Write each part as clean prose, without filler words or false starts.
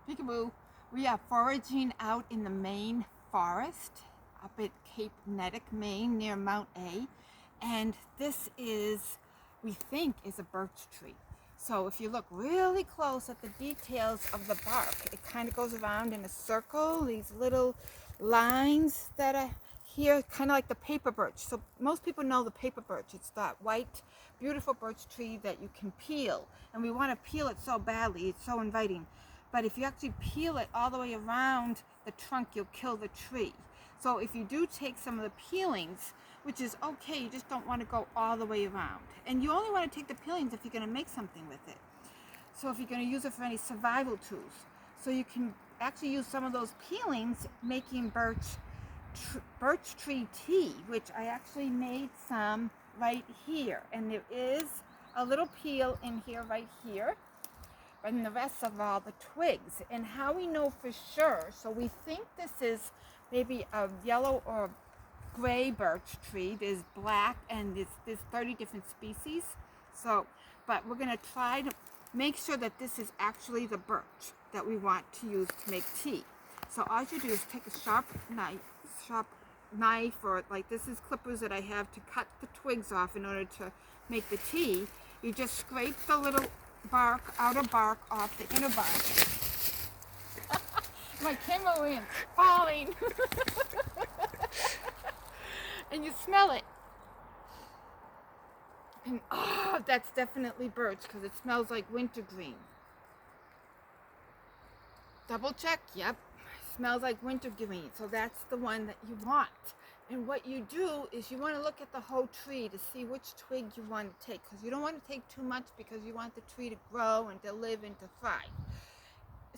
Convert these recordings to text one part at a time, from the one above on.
Peekaboo. We are foraging out in the Maine forest up at Cape Nettic, Maine, near Mount A. And this is, we think, is a birch tree. So if you look really close at the details of the bark, it kind of goes around in a circle, these little lines that are here, kind of like the paper birch. So most people know the paper birch. It's that white, beautiful birch tree that you can peel. And we want to peel it so badly, it's so inviting. But if you actually peel it all the way around the trunk, you'll kill the tree. So if you do take some of the peelings, which is okay, you just don't want to go all the way around. And you only want to take the peelings if you're going to make something with it. So if you're going to use it for any survival tools. So you can actually use some of those peelings making birch tree tea, which I actually made some right here. And there is a little peel in here right here. And the rest of all the twigs. And how we know for sure, so we think this is maybe a yellow or gray birch tree. There's black and there's 30 different species. So, but we're going to try to make sure that this is actually the birch that we want to use to make tea. So all you do is take a sharp knife, or like this is clippers that I have to cut the twigs off in order to make the tea. You just scrape the little outer bark off the inner bark. My camera went falling. And you smell it. And oh, that's definitely birch because it smells like wintergreen. Double check, yep. Smells like wintergreen. So that's the one that you want. And what you do is you want to look at the whole tree to see which twig you want to take, because you don't want to take too much because you want the tree to grow and to live and to thrive.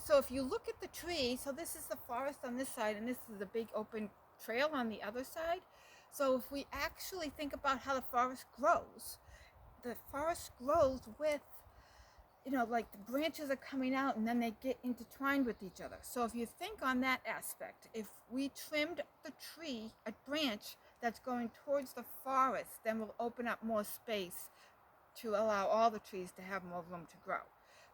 So if you look at the tree, so this is the forest on this side and this is the big open trail on the other side. So if we actually think about how the forest grows with, like the branches are coming out and then they get intertwined with each other. So if you think on that aspect, if we trimmed the tree, a branch that's going towards the forest, then we'll open up more space to allow all the trees to have more room to grow.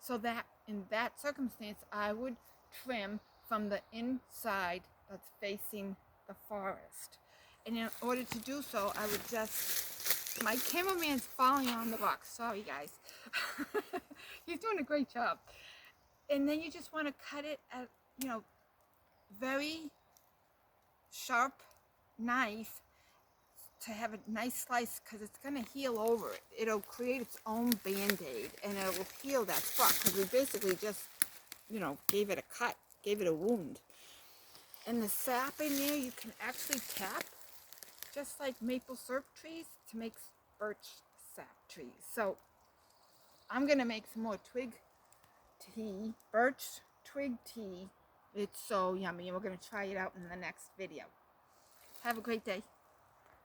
So that in that circumstance, I would trim from the inside that's facing the forest. And in order to do so, I would just, my cameraman's falling on the rocks. Sorry, guys. He's doing a great job. And then you just want to cut it at, very sharp knife to have a nice slice, because it's going to heal over it. It'll create its own band-aid and it will heal that spot, because we basically just, gave it a cut, gave it a wound. And the sap in there, you can actually tap, just like maple syrup trees, to make birch sap trees. So I'm going to make some more twig tea, birch twig tea. It's so yummy, and we're going to try it out in the next video. Have a great day.